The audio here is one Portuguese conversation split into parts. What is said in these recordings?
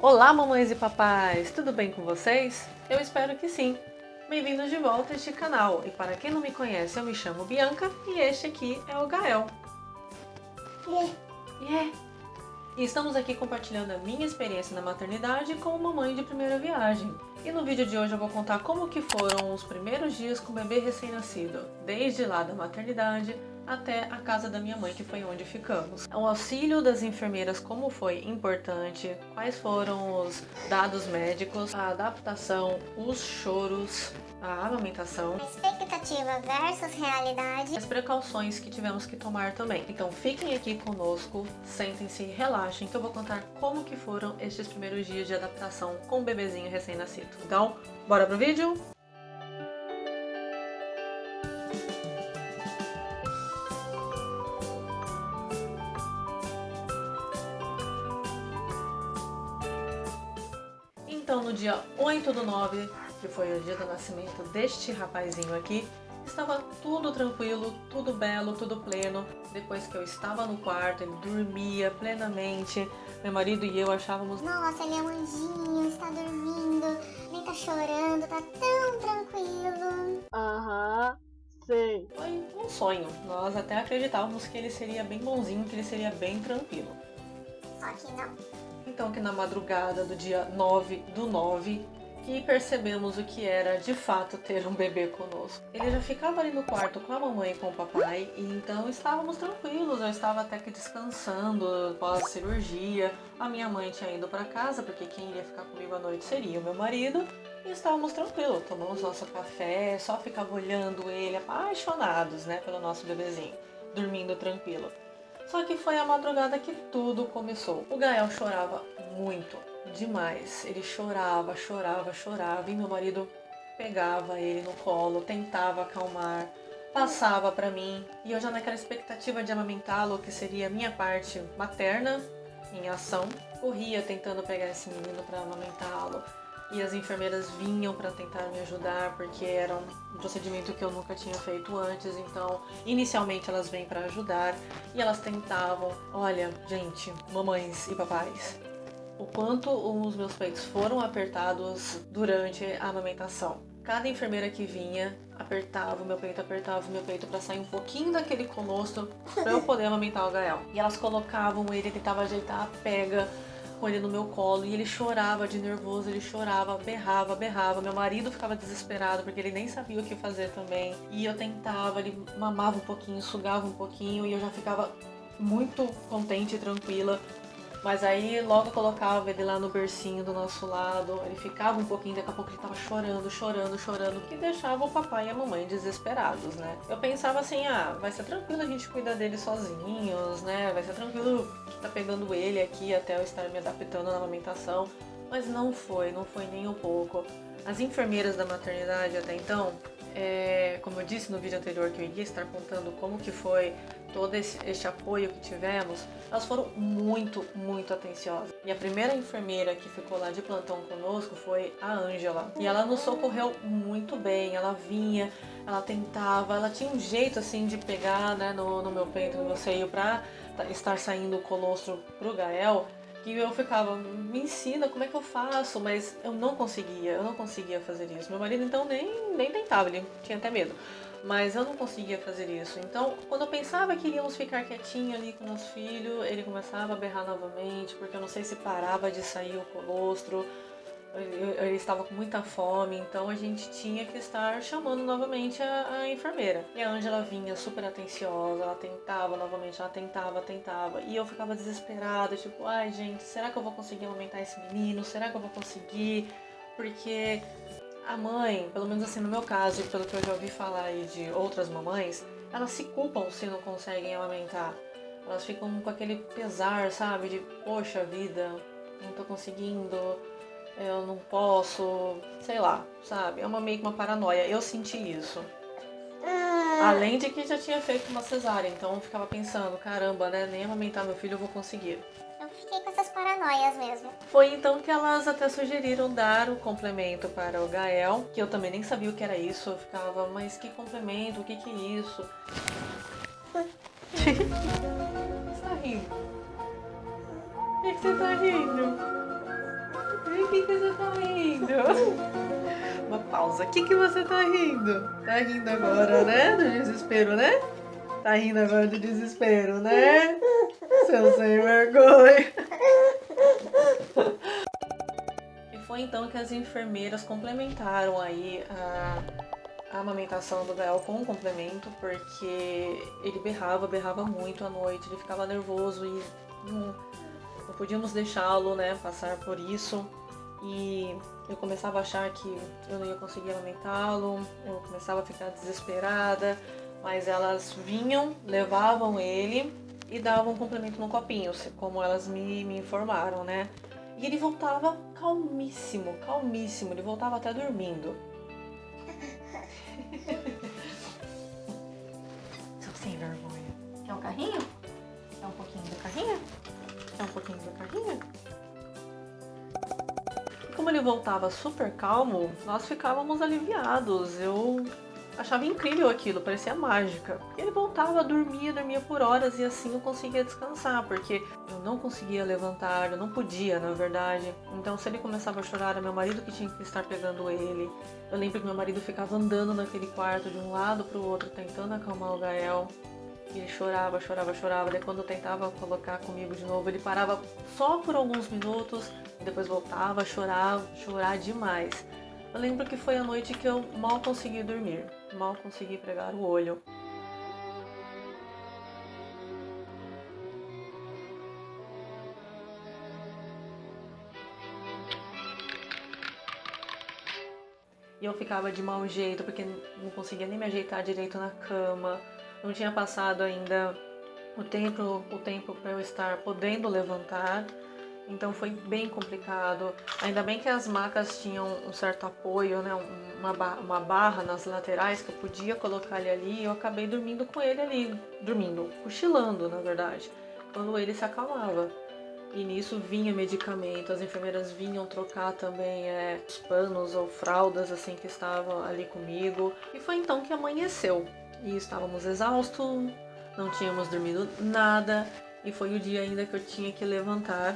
Olá, mamães e papais! Tudo bem com vocês? Eu espero que sim! Bem-vindos de volta a este canal. E para quem não me conhece, eu me chamo Bianca e este aqui é o Gael. E estamos aqui compartilhando a minha experiência na maternidade como mamãe de primeira viagem. E no vídeo de hoje eu vou contar como que foram os primeiros dias com o bebê recém-nascido, desde lá da maternidade até a casa da minha mãe, que foi onde ficamos. O auxílio das enfermeiras, como foi importante, quais foram os dados médicos, a adaptação, os choros, a amamentação, Expectativa versus realidade. as precauções que tivemos que tomar também. Então fiquem aqui conosco, sentem-se, relaxem, que eu vou contar como que foram estes primeiros dias de adaptação com o bebezinho recém-nascido. Então, bora pro vídeo? Então, no dia 8/9, que foi o dia do nascimento deste rapazinho aqui, estava tudo tranquilo, tudo belo, tudo pleno. Depois que eu estava no quarto, ele dormia plenamente. Meu marido e eu achávamos, Nossa, ele é um anjinho, está dormindo, nem tá chorando, tá tão tranquilo. Aham, sei. foi um sonho. Nós até acreditávamos que ele seria bem bonzinho, que ele seria bem tranquilo. Só que não. Então que na madrugada do dia 9/9 que percebemos o que era de fato ter um bebê conosco. Ele já ficava ali no quarto com a mamãe e com o papai, e então estávamos tranquilos. Eu estava até que descansando pós-cirurgia. A minha mãe tinha ido para casa, porque quem iria ficar comigo à noite seria o meu marido. E estávamos tranquilos, tomamos nosso café, só ficava olhando ele, apaixonados, né, pelo nosso bebezinho, dormindo tranquilo. Só que foi a madrugada que tudo começou. O Gael chorava muito, demais. Ele chorava, chorava, chorava, e meu marido pegava ele no colo, tentava acalmar, passava pra mim, e eu já naquela expectativa de amamentá-lo, que seria a minha parte materna em ação, corria tentando pegar esse menino para amamentá-lo. E as enfermeiras vinham para tentar me ajudar, porque era um procedimento que eu nunca tinha feito antes. Então, inicialmente elas vêm para ajudar e elas tentavam. Olha, gente, mamães e papais, o quanto os meus peitos foram apertados durante a amamentação. Cada enfermeira que vinha apertava o meu peito para sair um pouquinho daquele colostro para eu poder amamentar o Gael. E elas colocavam ele, tentavam ajeitar a pega com ele no meu colo, e ele chorava de nervoso, ele chorava, berrava, berrava. Meu marido ficava desesperado porque ele nem sabia o que fazer também. E eu tentava, ele mamava um pouquinho, sugava um pouquinho, e eu já ficava muito contente e tranquila. Mas aí logo eu colocava ele lá no bercinho do nosso lado, ele ficava um pouquinho, daqui a pouco ele tava chorando, chorando, chorando, que deixava o papai e a mamãe desesperados, né? Eu pensava assim, vai ser tranquilo a gente cuidar dele sozinhos, né? Vai ser tranquilo tá pegando ele aqui até eu estar me adaptando na amamentação. Mas não foi nem um pouco. As enfermeiras da maternidade até então, como eu disse no vídeo anterior que eu iria estar contando como que foi todo este apoio que tivemos, elas foram muito, muito atenciosas. E a primeira enfermeira que ficou lá de plantão conosco foi a Ângela. E ela nos socorreu muito bem, ela vinha, ela tentava, ela tinha um jeito assim de pegar, né, no meu peito, no meu seio, pra estar saindo o colostro pro Gael, que eu ficava, me ensina como é que eu faço, mas eu não conseguia fazer isso. Meu marido então nem tentava, ele tinha até medo. Mas eu não conseguia fazer isso. Então, quando eu pensava que iríamos ficar quietinho ali com o nosso filho, ele começava a berrar novamente, porque eu não sei se parava de sair o colostro, ele estava com muita fome, então a gente tinha que estar chamando novamente a enfermeira. E a Ângela vinha super atenciosa, ela tentava novamente, ela tentava, e eu ficava desesperada, tipo, ai gente, será que eu vou conseguir amamentar esse menino? Será que eu vou conseguir? Porque a mãe, pelo menos assim no meu caso, e pelo que eu já ouvi falar aí de outras mamães, elas se culpam se não conseguem amamentar. Elas ficam com aquele pesar, sabe? De, poxa vida, não tô conseguindo, eu não posso, sei lá, sabe? É meio que uma paranoia. Eu senti isso. Além de que já tinha feito uma cesárea, então eu ficava pensando, caramba, né? Nem amamentar meu filho eu vou conseguir. Eu fiquei com essas paranoias mesmo. Foi então que elas até sugeriram dar o complemento para o Gael, que eu também nem sabia o que era isso. Eu ficava, mas que complemento? O que é isso? Você tá rindo? Por que você tá rindo? O que você tá rindo? Uma pausa. O que você tá rindo? Tá rindo agora, né? Do desespero, né? Tá rindo agora do desespero, né? Seu sem vergonha. E foi então que as enfermeiras complementaram aí a amamentação do Gael com um complemento, porque ele berrava muito à noite, ele ficava nervoso e não podíamos deixá-lo, né, passar por isso. E eu começava a achar que eu não ia conseguir amamentá-lo, eu começava a ficar desesperada, mas elas vinham, levavam ele e davam um complemento no copinho, como elas me informaram, né? E ele voltava calmíssimo, ele voltava até dormindo. Seu sem vergonha. Quer um carrinho? Quer um pouquinho do carrinho? Quer um pouquinho do carrinho? E como ele voltava super calmo, nós ficávamos aliviados. Eu achava incrível aquilo, parecia mágica. Ele voltava, dormia por horas e assim eu conseguia descansar, porque eu não conseguia levantar, eu não podia, na verdade. Então se ele começava a chorar, era meu marido que tinha que estar pegando ele. Eu lembro que meu marido ficava andando naquele quarto de um lado pro outro, tentando acalmar o Gael. E ele chorava. Daí quando eu tentava colocar comigo de novo, ele parava só por alguns minutos e depois voltava a chorar demais. Eu lembro que foi a noite que eu mal consegui dormir, mal consegui pregar o olho. E eu ficava de mau jeito, porque não conseguia nem me ajeitar direito na cama. Não tinha passado ainda o tempo para eu estar podendo levantar. Então foi bem complicado. Ainda bem que as macas tinham um certo apoio, né? Uma barra nas laterais que eu podia colocar ele ali. E eu acabei dormindo com ele ali, cochilando, na verdade, quando ele se acalmava. E nisso vinha medicamento, as enfermeiras vinham trocar também os panos ou fraldas assim que estavam ali comigo. E foi então que amanheceu. E estávamos exaustos, não tínhamos dormido nada. E foi o dia ainda que eu tinha que levantar.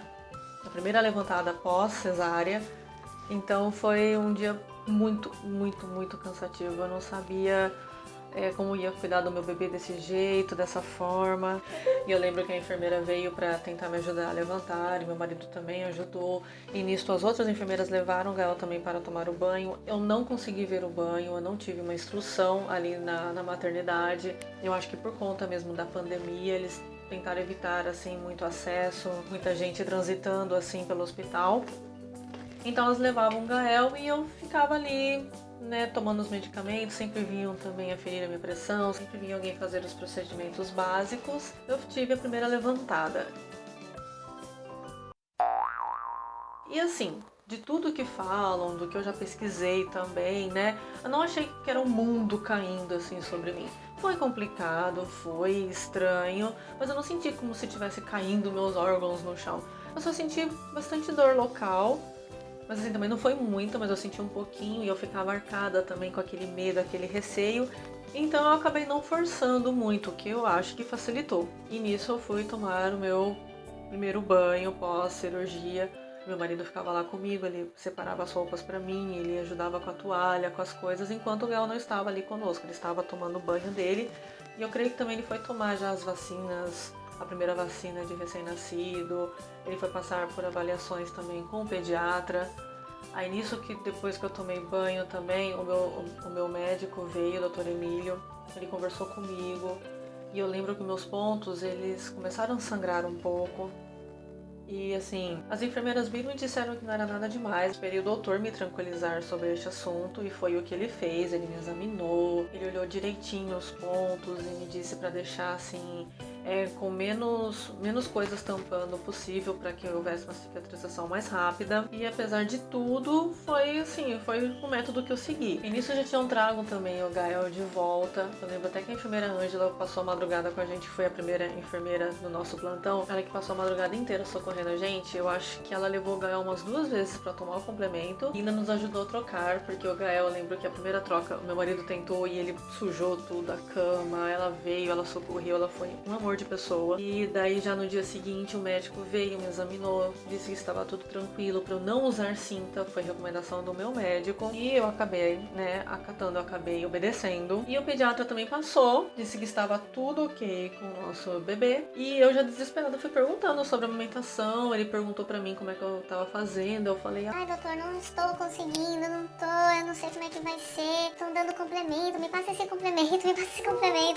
A primeira levantada após cesárea. Então foi um dia muito cansativo. Eu não sabia como ia cuidar do meu bebê desse jeito, dessa forma. E eu lembro que a enfermeira veio para tentar me ajudar a levantar, e meu marido também ajudou. E nisso as outras enfermeiras levaram o Gael também para tomar o banho. Eu não consegui ver o banho, eu não tive uma instrução ali na maternidade. Eu acho que por conta mesmo da pandemia, eles tentaram evitar assim muito acesso, muita gente transitando assim pelo hospital. Então elas levavam o Gael e eu ficava ali, né, tomando os medicamentos. Sempre vinham também aferir a minha pressão, sempre vinha alguém fazer os procedimentos básicos. Eu tive a primeira levantada. E assim, de tudo que falam, do que eu já pesquisei também, né, eu não achei que era um mundo caindo assim sobre mim. Foi complicado, foi estranho, mas eu não senti como se tivesse caindo meus órgãos no chão. Eu só senti bastante dor local, mas assim, também não foi muito, mas eu senti um pouquinho e eu ficava arcada também com aquele medo, aquele receio. Então eu acabei não forçando muito, o que eu acho que facilitou. E nisso eu fui tomar o meu primeiro banho pós-cirurgia. Meu marido ficava lá comigo, ele separava as roupas pra mim, ele ajudava com a toalha, com as coisas, enquanto o Gael não estava ali conosco, ele estava tomando o banho dele. E eu creio que também ele foi tomar já as vacinas, a primeira vacina de recém-nascido, ele foi passar por avaliações também com o pediatra. Aí nisso que depois que eu tomei banho também, o meu médico veio, o Dr. Emílio, ele conversou comigo. E eu lembro que meus pontos, eles começaram a sangrar um pouco. E assim, as enfermeiras viram e disseram que não era nada demais. Esperei o doutor me tranquilizar sobre este assunto e foi o que ele fez. Ele me examinou, ele olhou direitinho os pontos e me disse para deixar assim, com menos coisas tampando possível para que houvesse uma cicatrização mais rápida. E apesar de tudo, foi o método que eu segui. E nisso já tinham trago também o Gael de volta. Eu lembro até que a enfermeira Ângela passou a madrugada com a gente, foi a primeira enfermeira do nosso plantão. Ela que passou a madrugada inteira socorrendo a gente. Eu acho que ela levou o Gael umas 2 vezes para tomar o complemento e ainda nos ajudou a trocar, porque o Gael, eu lembro que a primeira troca, o meu marido tentou e ele sujou tudo, a cama, ela veio, ela socorreu, ela foi um amor amor de pessoa. E daí já no dia seguinte o médico veio, me examinou, disse que estava tudo tranquilo para eu não usar cinta, foi recomendação do meu médico. E eu acabei, né, acatando, eu acabei obedecendo. E o pediatra também passou, disse que estava tudo ok com o nosso bebê. E eu já desesperada fui perguntando sobre a amamentação, ele perguntou pra mim como é que eu tava fazendo, eu falei, Ai, doutor, não estou conseguindo, eu não sei como é que vai ser, estão dando complemento, me passa esse complemento,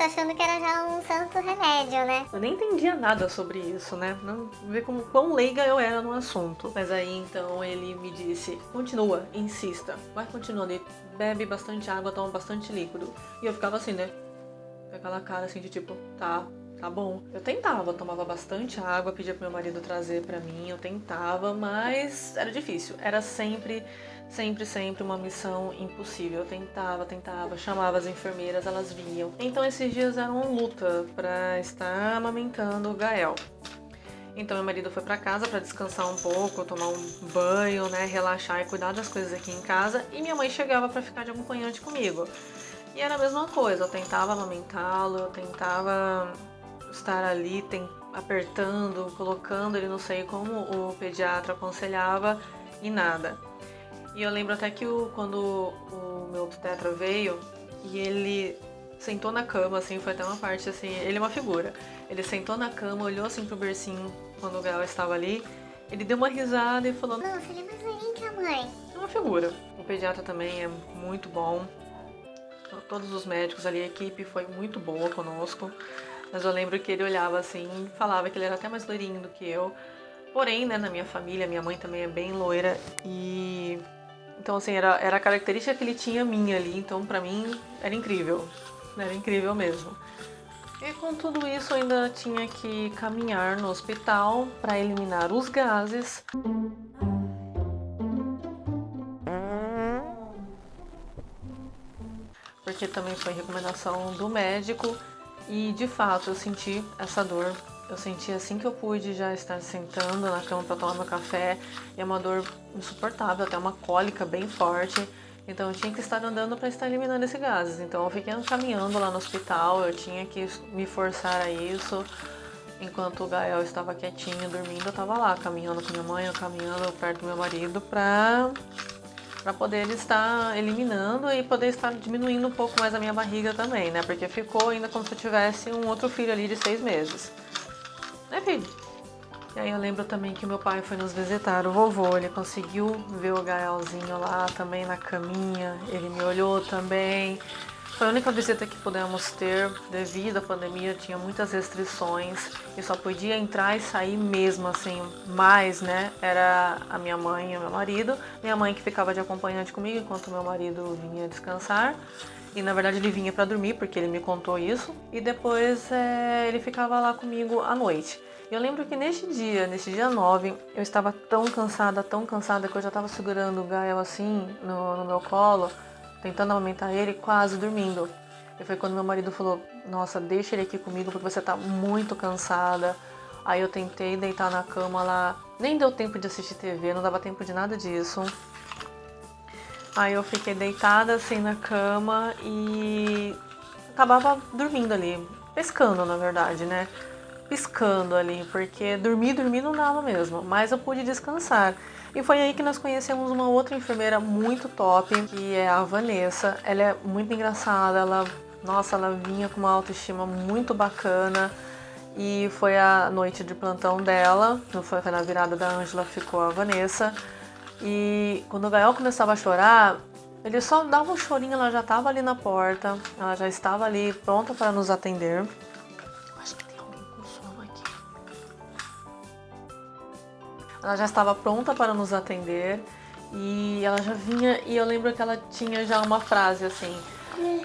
achando que era já um santo remédio, né? eu nem entendia nada sobre isso, né? Não ver como quão leiga eu era no assunto. Mas aí então ele me disse, continua, insista, vai continuando e bebe bastante água, toma bastante líquido. E eu ficava assim, né? Com aquela cara assim de tipo, tá bom. Eu tentava, tomava bastante água, pedia pro meu marido trazer pra mim, eu tentava, mas era difícil. Era sempre uma missão impossível. Eu tentava, chamava as enfermeiras, elas vinham. Então esses dias eram luta pra estar amamentando o Gael. Então meu marido foi pra casa pra descansar um pouco, tomar um banho, né, relaxar e cuidar das coisas aqui em casa. E minha mãe chegava pra ficar de acompanhante comigo. E era a mesma coisa, eu tentava amamentá-lo, eu tentava estar ali apertando, colocando ele, não sei como o pediatra aconselhava, e nada. E eu lembro até que quando o meu obstetra veio e ele sentou na cama, assim, foi até uma parte assim, ele é uma figura. Ele sentou na cama, olhou assim pro bercinho quando o Gael estava ali, ele deu uma risada e falou, Nossa, ele é mais velhinho que a mãe. é uma figura. O pediatra também é muito bom. Todos os médicos ali, a equipe foi muito boa conosco. Mas eu lembro que ele olhava assim e falava que ele era até mais loirinho do que eu. Porém, né, na minha família, minha mãe também é bem loira. E então, assim, era a característica que ele tinha minha ali. Então, pra mim, era incrível. Era incrível mesmo. E com tudo isso, eu ainda tinha que caminhar no hospital para eliminar os gases. Porque também foi recomendação do médico e de fato eu senti essa dor. Eu senti assim que eu pude já estar sentando na cama para tomar meu café, e é uma dor insuportável, até uma cólica bem forte. Então eu tinha que estar andando para estar eliminando esses gases. Então eu fiquei caminhando lá no hospital, eu tinha que me forçar a isso. Enquanto o Gael estava quietinho, dormindo, eu estava lá caminhando com minha mãe, caminhando perto do meu marido para poder ele estar eliminando e poder estar diminuindo um pouco mais a minha barriga também, né? Porque ficou ainda como se eu tivesse um outro filho ali de 6 meses. Né, filho? E aí eu lembro também que meu pai foi nos visitar o vovô, ele conseguiu ver o Gaelzinho lá também na caminha, ele me olhou também. Foi a única visita que pudemos ter devido à pandemia, tinha muitas restrições e só podia entrar e sair mesmo assim, mais, né? Era a minha mãe e o meu marido. Minha mãe que ficava de acompanhante comigo enquanto meu marido vinha descansar. E na verdade ele vinha para dormir, porque ele me contou isso. E depois ele ficava lá comigo à noite. Eu lembro que nesse dia 9, eu estava tão cansada que eu já estava segurando o Gael assim no meu colo, tentando aumentar ele, quase dormindo. E foi quando meu marido falou, nossa, deixa ele aqui comigo porque você tá muito cansada. Aí eu tentei deitar na cama lá, nem deu tempo de assistir TV, não dava tempo de nada disso. Aí eu fiquei deitada assim na cama e acabava dormindo ali, pescando na verdade, né? Piscando ali, porque dormir não dava mesmo, mas eu pude descansar. E foi aí que nós conhecemos uma outra enfermeira muito top, que é a Vanessa. Ela é muito engraçada, ela vinha com uma autoestima muito bacana. E foi a noite de plantão dela, não foi na virada da Ângela, ficou a Vanessa. E quando o Gael começava a chorar, ele só dava um chorinho, ela já estava ali na porta, ela já estava ali pronta para nos atender. Ela já estava pronta para nos atender e ela já vinha, e eu lembro que ela tinha já uma frase assim: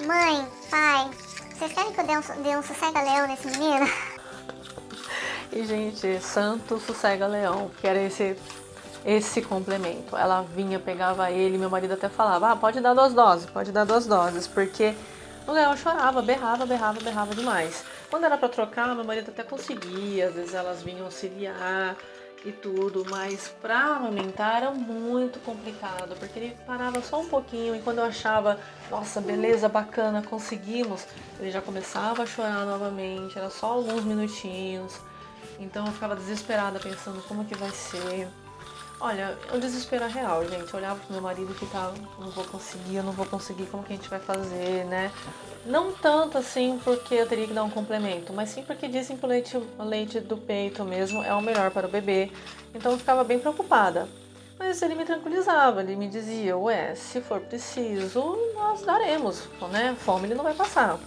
Mãe, pai, vocês querem que eu dê um sossega-leão nesse menino? E gente, santo sossega-leão, que era esse complemento. Ela vinha, pegava ele, meu marido até falava, pode dar 2 doses, porque o Gael chorava, berrava demais. Quando era para trocar, meu marido até conseguia, às vezes elas vinham auxiliar. e tudo, mas pra amamentar era muito complicado, porque ele parava só um pouquinho e quando eu achava, nossa, beleza, bacana, conseguimos, ele já começava a chorar novamente, era só alguns minutinhos, então eu ficava desesperada pensando como que vai ser. Olha, é um desespero real, gente. Eu olhava pro meu marido e ficava, eu não vou conseguir, como que a gente vai fazer, né? Não tanto assim porque eu teria que dar um complemento, mas sim porque dizem que o leite do peito mesmo é o melhor para o bebê. Então eu ficava bem preocupada. Mas ele me tranquilizava, ele me dizia, ué, se for preciso, nós daremos, né? Fome ele não vai passar.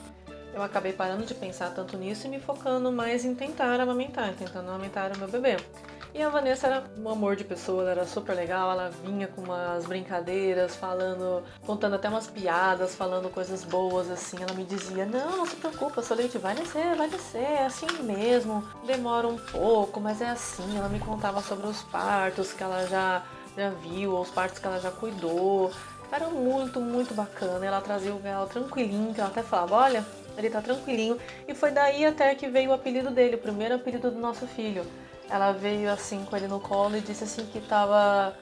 Eu acabei parando de pensar tanto nisso e me focando mais em tentar amamentar, tentando amamentar o meu bebê. E a Vanessa era um amor de pessoa, ela era super legal, ela vinha com umas brincadeiras, falando, contando até umas piadas, falando coisas boas, assim. Ela me dizia, não se preocupa, seu leite vai descer, é assim mesmo, demora um pouco, mas é assim. Ela me contava sobre os partos que ela já viu, ou os partos que ela já cuidou. Era muito, muito bacana. Ela trazia o Gael tranquilinho, que ela até falava, olha, ele tá tranquilinho. E foi daí até que veio o apelido dele, o primeiro apelido do nosso filho. Ela veio assim com ele no colo e disse assim que tava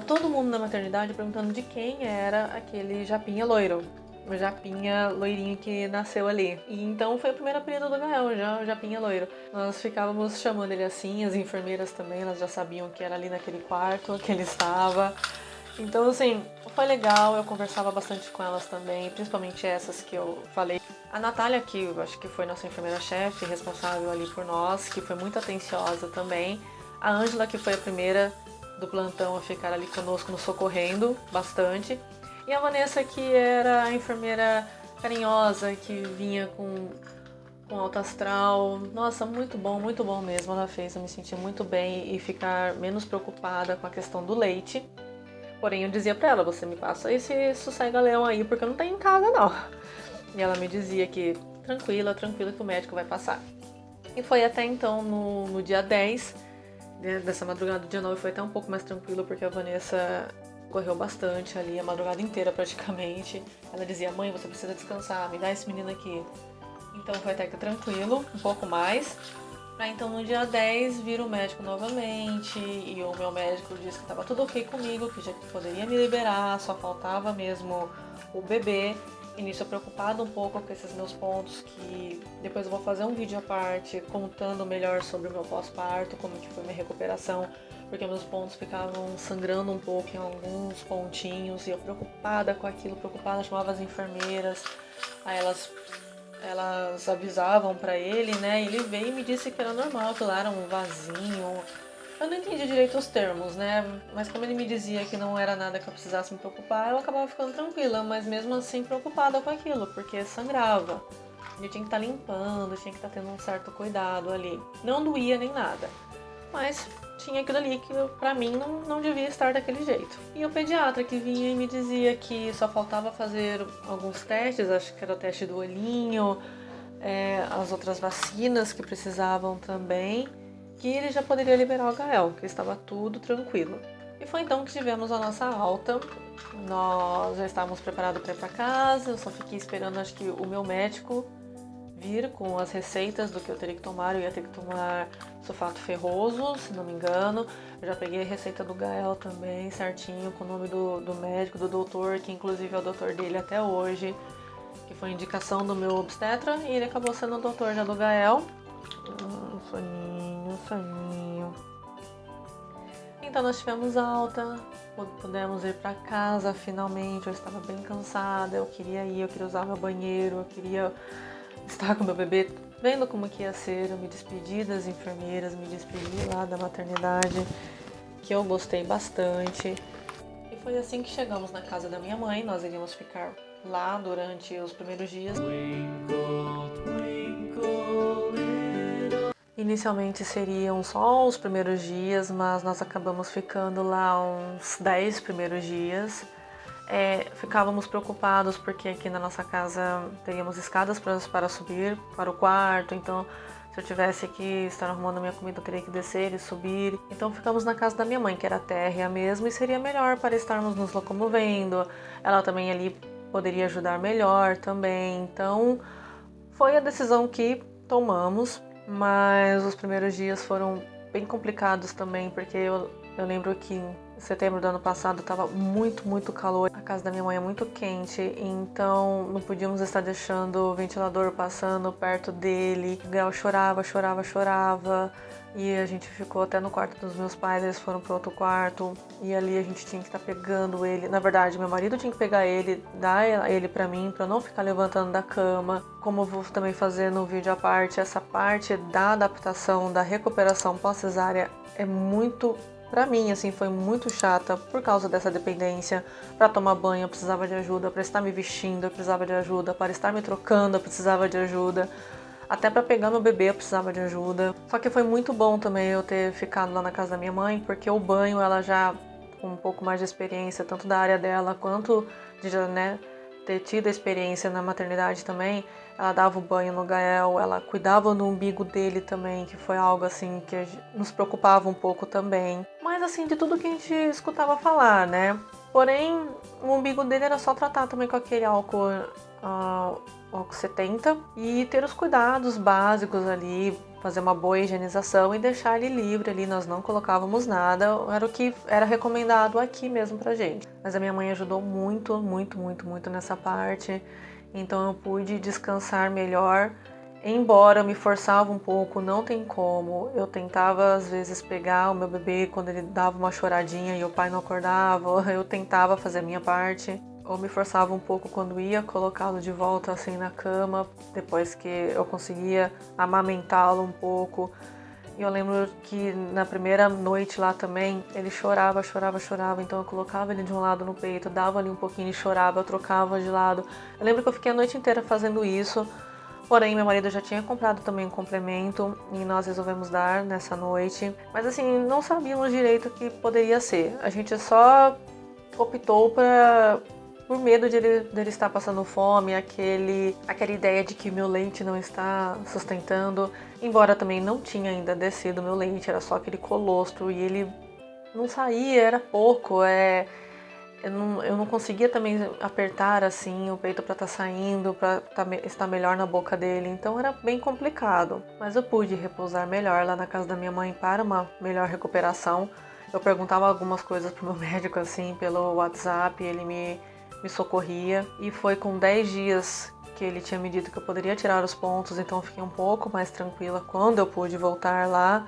todo mundo na maternidade perguntando de quem era aquele japinha loiro. O japinha loirinho que nasceu ali. E então foi o primeiro apelido do Gael, já o japinha loiro. Nós ficávamos chamando ele assim, as enfermeiras também, elas já sabiam que era ali naquele quarto que ele estava. Então, assim, foi legal, eu conversava bastante com elas também, principalmente essas que eu falei. A Natália, que eu acho que foi nossa enfermeira-chefe, responsável ali por nós, que foi muito atenciosa também. A Ângela, que foi a primeira do plantão a ficar ali conosco, nos socorrendo bastante. E a Vanessa, que era a enfermeira carinhosa, que vinha com alto astral. Nossa, muito bom mesmo. Ela fez eu me sentir muito bem e ficar menos preocupada com a questão do leite. Porém, eu dizia pra ela, você me passa esse sossega-leão aí, porque eu não tenho em casa, não. E ela me dizia que tranquila que o médico vai passar. E foi até então, no dia 10, dessa madrugada do dia 9, foi até um pouco mais tranquilo, porque a Vanessa correu bastante ali, a madrugada inteira praticamente. Ela dizia, mãe, você precisa descansar, me dá esse menino aqui. Então foi até que tranquilo, um pouco mais. Pra então no dia 10 vir o médico novamente e o meu médico disse que estava tudo ok comigo, que já poderia me liberar, só faltava mesmo o bebê. E nisso eu preocupada um pouco com esses meus pontos, que depois eu vou fazer um vídeo à parte contando melhor sobre o meu pós-parto, como que foi minha recuperação, porque meus pontos ficavam sangrando um pouco em alguns pontinhos e eu preocupada com aquilo, preocupada, chamava as enfermeiras, aí elas avisavam pra ele, né? Ele veio e me disse que era normal, que lá era um vasinho. Eu não entendi direito os termos, né? Mas como ele me dizia que não era nada que eu precisasse me preocupar, eu acabava ficando tranquila, mas mesmo assim preocupada com aquilo, porque sangrava. Eu tinha que estar limpando, tinha que estar tendo um certo cuidado ali. Não doía nem nada, mas tinha aquilo ali que pra mim não devia estar daquele jeito. E o pediatra que vinha e me dizia que só faltava fazer alguns testes, acho que era o teste do olhinho, as outras vacinas que precisavam também, que ele já poderia liberar o Gael, que estava tudo tranquilo. E foi então que tivemos a nossa alta. Nós já estávamos preparados para ir para casa, eu só fiquei esperando, acho que o meu médico vir com as receitas do que eu teria que tomar. Eu ia ter que tomar sulfato ferroso, se não me engano. Eu já peguei a receita do Gael também, certinho, com o nome do médico, do doutor, que inclusive é o doutor dele até hoje, que foi indicação do meu obstetra, e ele acabou sendo o doutor já do Gael. Soninho. Então nós tivemos alta, pudemos ir para casa finalmente. Eu estava bem cansada, eu queria usar meu banheiro, eu queria estar com meu bebê, vendo como que ia ser. Eu me despedi das enfermeiras, me despedi lá da maternidade, que eu gostei bastante. E foi assim que chegamos na casa da minha mãe. Nós iríamos ficar lá durante os primeiros dias. Inicialmente seriam só os primeiros dias, mas nós acabamos ficando lá uns 10 primeiros dias. Ficávamos preocupados porque aqui na nossa casa teríamos escadas para subir para o quarto, então se eu tivesse que estar arrumando minha comida eu teria que descer e subir. Então ficamos na casa da minha mãe, que era térrea mesmo, e seria melhor para estarmos nos locomovendo. Ela também ali poderia ajudar melhor também. Então foi a decisão que tomamos, mas os primeiros dias foram bem complicados também, porque eu lembro que em setembro do ano passado estava muito calor. A casa da minha mãe é muito quente, então não podíamos estar deixando o ventilador passando perto dele. O Gael chorava. E a gente ficou até no quarto dos meus pais, eles foram para outro quarto. E ali a gente tinha que estar pegando ele. Na verdade, meu marido tinha que pegar ele, dar ele para mim, para eu não ficar levantando da cama. Como eu vou também fazer no vídeo à parte, essa parte da adaptação, da recuperação pós-cesárea é muito... Pra mim, assim, foi muito chata por causa dessa dependência. Pra tomar banho eu precisava de ajuda, pra estar me vestindo eu precisava de ajuda, para estar me trocando eu precisava de ajuda. Até pra pegar meu bebê eu precisava de ajuda. Só que foi muito bom também eu ter ficado lá na casa da minha mãe, porque o banho ela já com um pouco mais de experiência, tanto da área dela quanto de, né, ter tido a experiência na maternidade também. Ela dava o banho no Gael, ela cuidava do umbigo dele também, que foi algo assim que nos preocupava um pouco também. Mas assim, de tudo que a gente escutava falar, né? Porém, o umbigo dele era só tratar também com aquele álcool 70 e ter os cuidados básicos ali, fazer uma boa higienização e deixar ele livre ali, nós não colocávamos nada, era o que era recomendado aqui mesmo pra gente. Mas a minha mãe ajudou muito nessa parte, então eu pude descansar melhor, embora eu me forçava um pouco, não tem como, eu tentava às vezes pegar o meu bebê quando ele dava uma choradinha e o pai não acordava, eu tentava fazer a minha parte. Ou me forçava um pouco quando ia colocá-lo de volta assim na cama, depois que eu conseguia amamentá-lo um pouco. E eu lembro que na primeira noite lá também, ele chorava, então eu colocava ele de um lado no peito, dava ali um pouquinho e chorava, eu trocava de lado. Eu lembro que eu fiquei a noite inteira fazendo isso, porém meu marido já tinha comprado também um complemento e nós resolvemos dar nessa noite. Mas assim, não sabíamos direito o que poderia ser, a gente só optou por medo de ele estar passando fome, aquela ideia de que meu leite não está sustentando, embora também não tinha ainda descido meu leite, era só aquele colostro e ele não saía, era pouco, eu não conseguia também apertar assim o peito para estar saindo, para estar melhor na boca dele, então era bem complicado. Mas eu pude repousar melhor lá na casa da minha mãe para uma melhor recuperação. Eu perguntava algumas coisas pro meu médico assim pelo WhatsApp, ele me socorria, e foi com 10 dias que ele tinha me dito que eu poderia tirar os pontos, então eu fiquei um pouco mais tranquila quando eu pude voltar lá,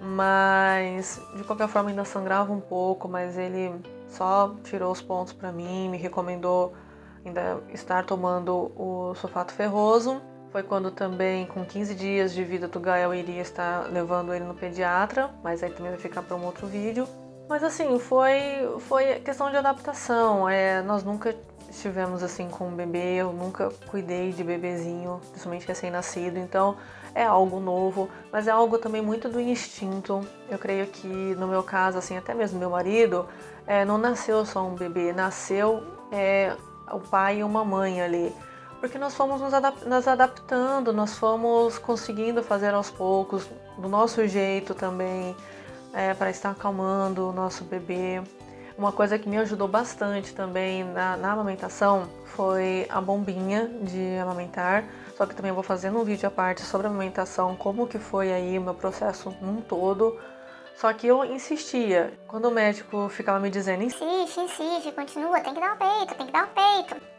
mas de qualquer forma ainda sangrava um pouco, mas ele só tirou os pontos para mim, me recomendou ainda estar tomando o sulfato ferroso. Foi quando também, com 15 dias de vida do Gael, eu iria estar levando ele no pediatra, mas aí também vai ficar para um outro vídeo. Mas assim, foi questão de adaptação, nós nunca estivemos assim com um bebê, eu nunca cuidei de bebezinho, principalmente recém-nascido, então é algo novo, mas é algo também muito do instinto. Eu creio que no meu caso, assim, até mesmo meu marido, não nasceu só um bebê, nasceu o pai e uma mãe ali, porque nós fomos nos adaptando, nós fomos conseguindo fazer aos poucos, do nosso jeito também, para estar acalmando o nosso bebê. Uma coisa que me ajudou bastante também na amamentação foi a bombinha de amamentar, só que também eu vou fazer um vídeo à parte sobre a amamentação, como que foi aí o meu processo num todo. Só que eu insistia, quando o médico ficava me dizendo insiste, continua, tem que dar o peito.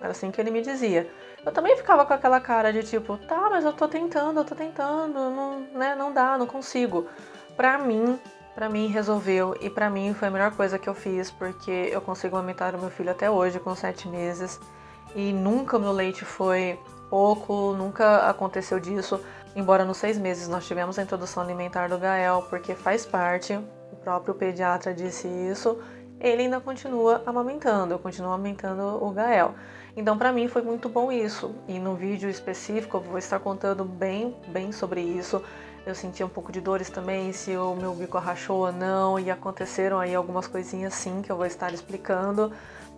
Era assim que ele me dizia. Eu também ficava com aquela cara de tipo, tá, mas eu tô tentando, não, né, não dá, não consigo. Pra mim resolveu, e pra mim foi a melhor coisa que eu fiz, porque eu consigo amamentar o meu filho até hoje com 7 meses e nunca o meu leite foi pouco, nunca aconteceu disso, embora nos 6 meses nós tivemos a introdução alimentar do Gael, porque faz parte, o próprio pediatra disse isso, ele ainda continua amamentando, eu continuo amamentando o Gael. Então pra mim foi muito bom isso, e no vídeo específico eu vou estar contando bem sobre isso. Eu senti um pouco de dores também, se o meu bico rachou ou não, e aconteceram aí algumas coisinhas sim que eu vou estar explicando.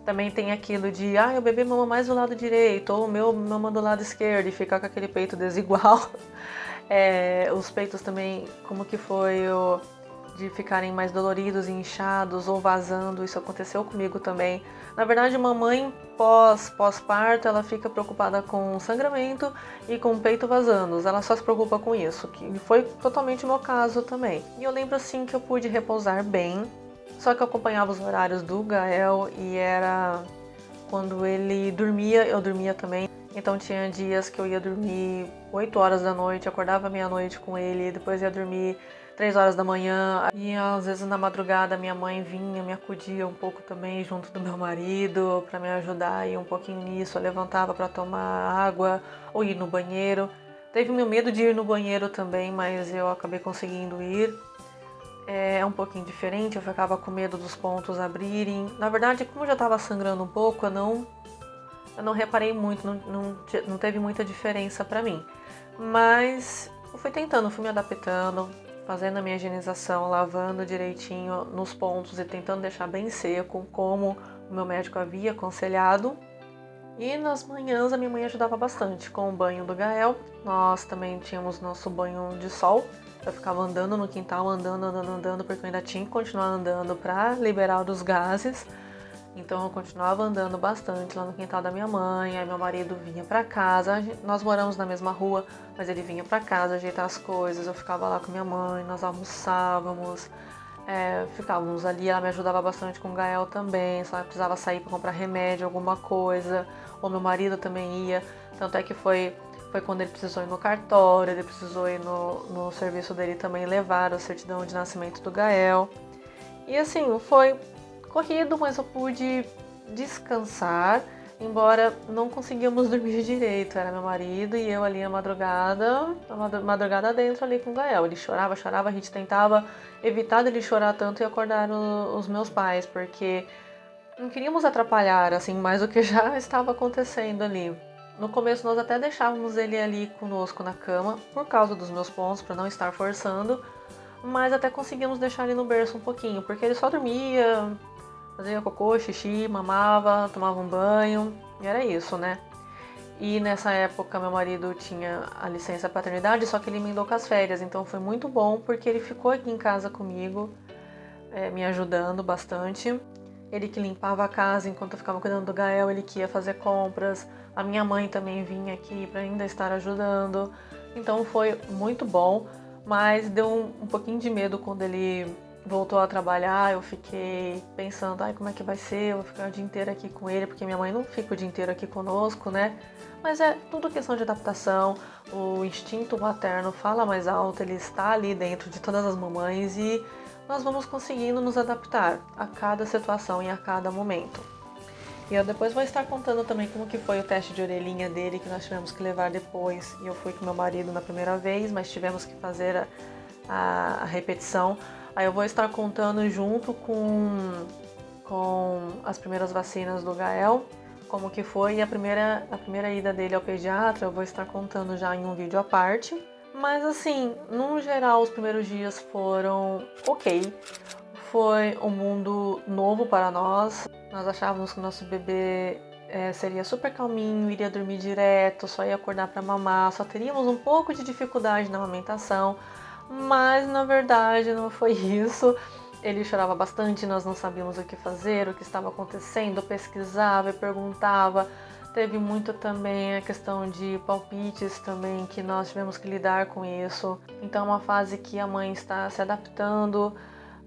Também tem aquilo de, o bebê mama mais do lado direito, ou o meu mama do lado esquerdo, e ficar com aquele peito desigual. Os peitos também, como que foi de ficarem mais doloridos e inchados ou vazando. Isso aconteceu comigo também. Na verdade, mamãe pós-parto, ela fica preocupada com sangramento e com o peito vazando. Ela só se preocupa com isso, que foi totalmente o meu caso também. E eu lembro assim que eu pude repousar bem, só que eu acompanhava os horários do Gael e era quando ele dormia, eu dormia também. Então tinha dias que eu ia dormir 8 horas da noite, acordava meia-noite com ele, depois ia dormir 3 horas da manhã. E às vezes na madrugada minha mãe vinha, me acudia um pouco também junto do meu marido para me ajudar aí um pouquinho nisso. Eu levantava para tomar água ou ir no banheiro. Teve meu medo de ir no banheiro também, mas eu acabei conseguindo ir. É um pouquinho diferente, eu ficava com medo dos pontos abrirem. Na verdade, como eu já estava sangrando um pouco, eu não reparei muito, não teve muita diferença para mim. Mas eu fui tentando, fui me adaptando, fazendo a minha higienização, lavando direitinho nos pontos e tentando deixar bem seco, como o meu médico havia aconselhado. E nas manhãs a minha mãe ajudava bastante com o banho do Gael. Nós também tínhamos nosso banho de sol. Eu ficava andando no quintal, andando, porque eu ainda tinha que continuar andando para liberar os gases. Então eu continuava andando bastante lá no quintal da minha mãe. Aí meu marido vinha para casa. Nós moramos na mesma rua, mas ele vinha para casa ajeitar as coisas. Eu ficava lá com minha mãe, nós almoçávamos, ficávamos ali. Ela me ajudava bastante com o Gael também. Se ela precisava sair para comprar remédio, alguma coisa. Ou meu marido também ia. Tanto é que foi quando ele precisou ir no cartório, ele precisou ir no serviço dele também levar a certidão de nascimento do Gael. E assim, foi corrido, mas eu pude descansar, embora não conseguíamos dormir direito. Era meu marido e eu ali a madrugada dentro ali com o Gael. Ele chorava, a gente tentava evitar dele chorar tanto e acordar os meus pais, porque não queríamos atrapalhar assim mais do que já estava acontecendo ali. No começo nós até deixávamos ele ali conosco na cama, por causa dos meus pontos, para não estar forçando, mas até conseguimos deixar ele no berço um pouquinho, porque ele só dormia, fazia cocô, xixi, mamava, tomava um banho, e era isso, né? E nessa época meu marido tinha a licença paternidade, só que ele emendou com as férias, então foi muito bom, porque ele ficou aqui em casa comigo, me ajudando bastante. Ele que limpava a casa enquanto eu ficava cuidando do Gael, ele que ia fazer compras. A minha mãe também vinha aqui para ainda estar ajudando. Então foi muito bom, mas deu um pouquinho de medo quando ele voltou a trabalhar. Eu fiquei pensando, como é que vai ser? Eu vou ficar o dia inteiro aqui com ele, porque minha mãe não fica o dia inteiro aqui conosco, né? Mas é tudo questão de adaptação. O instinto materno fala mais alto, ele está ali dentro de todas as mamães e nós vamos conseguindo nos adaptar a cada situação e a cada momento. E eu depois vou estar contando também como que foi o teste de orelhinha dele, que nós tivemos que levar depois. E eu fui com meu marido na primeira vez, mas tivemos que fazer a repetição. Aí eu vou estar contando junto com as primeiras vacinas do Gael, como que foi. E a primeira ida dele ao pediatra, eu vou estar contando já em um vídeo à parte. Mas assim, no geral, os primeiros dias foram ok. Foi um mundo novo para nós. Nós achávamos que o nosso bebê seria super calminho, iria dormir direto, só ia acordar para mamar, só teríamos um pouco de dificuldade na amamentação. Mas na verdade não foi isso. Ele chorava bastante, nós não sabíamos o que fazer, o que estava acontecendo, pesquisava e perguntava. Teve muito também a questão de palpites também, que nós tivemos que lidar com isso. Então é uma fase que a mãe está se adaptando,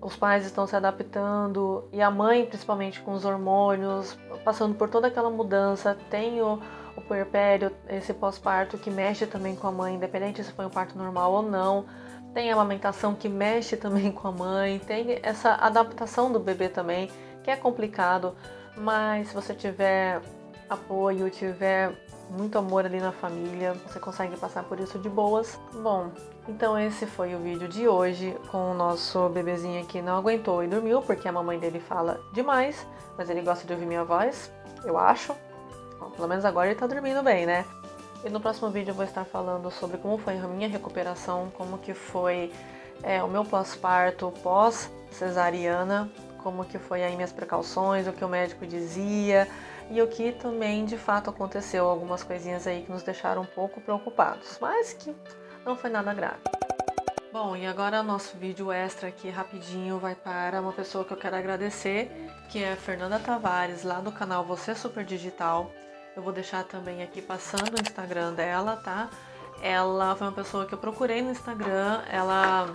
os pais estão se adaptando, e a mãe, principalmente com os hormônios, passando por toda aquela mudança. Tem o puerpério, esse pós-parto que mexe também com a mãe, independente se foi um parto normal ou não. Tem a amamentação que mexe também com a mãe, tem essa adaptação do bebê também, que é complicado, mas se você tiver apoio, tiver muito amor ali na família, você consegue passar por isso de boas. Bom, então esse foi o vídeo de hoje com o nosso bebezinho que não aguentou e dormiu, porque a mamãe dele fala demais, mas ele gosta de ouvir minha voz, eu acho. Bom, pelo menos agora ele tá dormindo bem, né? E no próximo vídeo eu vou estar falando sobre como foi a minha recuperação, como que foi o meu pós-parto, pós-cesariana, como que foi aí minhas precauções, o que o médico dizia e o que também de fato aconteceu, algumas coisinhas aí que nos deixaram um pouco preocupados, mas que não foi nada grave. Bom, e agora nosso vídeo extra aqui rapidinho vai para uma pessoa que eu quero agradecer, que é a Fernanda Tavares, lá do canal Você Super Digital. Eu vou deixar também aqui passando o Instagram dela, tá? Ela foi uma pessoa que eu procurei no Instagram, ela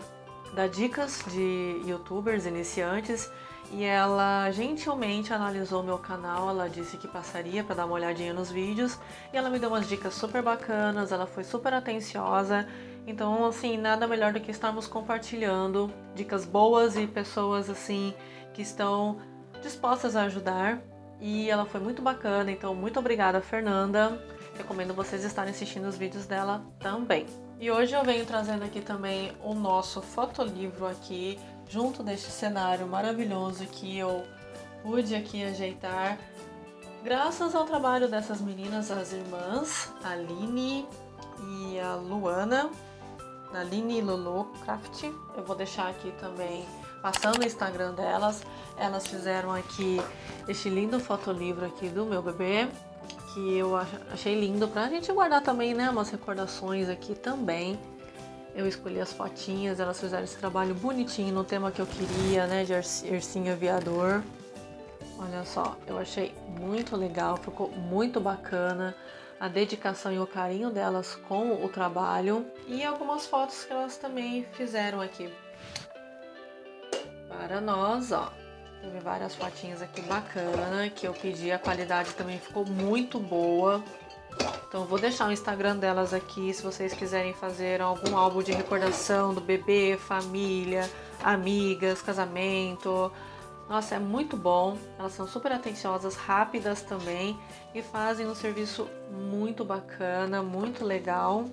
dá dicas de youtubers iniciantes e ela gentilmente analisou meu canal, ela disse que passaria para dar uma olhadinha nos vídeos e ela me deu umas dicas super bacanas, ela foi super atenciosa. Então, assim, nada melhor do que estarmos compartilhando dicas boas e pessoas, assim, que estão dispostas a ajudar. E ela foi muito bacana, então muito obrigada, Fernanda. Recomendo vocês estarem assistindo os vídeos dela também. E hoje eu venho trazendo aqui também o nosso fotolivro aqui, junto deste cenário maravilhoso que eu pude aqui ajeitar. Graças ao trabalho dessas meninas, as irmãs, a Aline e a Luana, Aline e Lulu Craft. Eu vou deixar aqui também, passando o Instagram delas. Elas fizeram aqui este lindo fotolivro aqui do meu bebê, que eu achei lindo pra gente guardar também, né, umas recordações aqui também. Eu escolhi as fotinhas, elas fizeram esse trabalho bonitinho no tema que eu queria, né, de ursinho aviador. Olha só, eu achei muito legal, ficou muito bacana a dedicação e o carinho delas com o trabalho e algumas fotos que elas também fizeram aqui para nós, ó. Teve várias fotinhas aqui bacana que eu pedi, a qualidade também ficou muito boa. Então eu vou deixar o Instagram delas aqui se vocês quiserem fazer algum álbum de recordação do bebê, família, amigas, casamento. Nossa, é muito bom, elas são super atenciosas, rápidas também e fazem um serviço muito bacana, muito legal.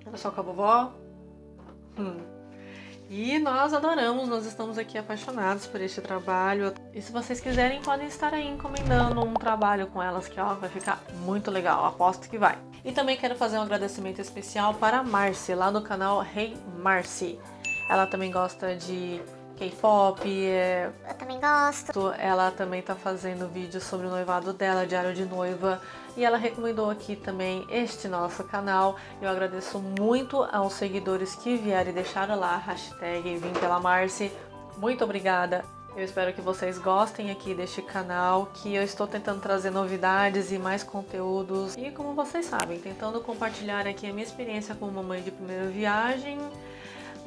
Olha só com a vovó. E nós adoramos, nós estamos aqui apaixonados por este trabalho. E se vocês quiserem, podem estar aí encomendando um trabalho com elas que ó, vai ficar muito legal, aposto que vai. E também quero fazer um agradecimento especial para a Marcy, lá do canal Hey Marcy. Ela também gosta de K-pop, Eu também gosto. ela também tá fazendo vídeo sobre o noivado dela, diário de noiva, e ela recomendou aqui também este nosso canal. Eu agradeço muito aos seguidores que vieram e deixaram lá a hashtag Vim Pela Marcy. Muito obrigada. Eu espero que vocês gostem aqui deste canal, que eu estou tentando trazer novidades e mais conteúdos. E como vocês sabem, tentando compartilhar aqui a minha experiência como mamãe de primeira viagem,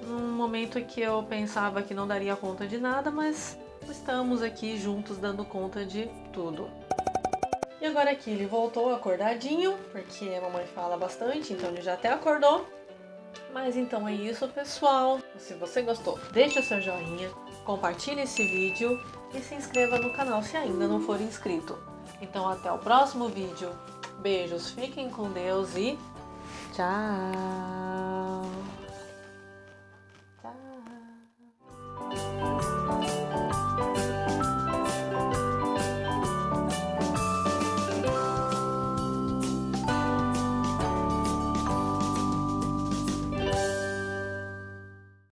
num momento que eu pensava que não daria conta de nada, mas estamos aqui juntos dando conta de tudo. E agora aqui ele voltou acordadinho, porque a mamãe fala bastante, então ele já até acordou. Mas então é isso, pessoal. Se você gostou, deixa o seu joinha, compartilhe esse vídeo e se inscreva no canal se ainda não for inscrito. Então até o próximo vídeo. Beijos, fiquem com Deus e tchau!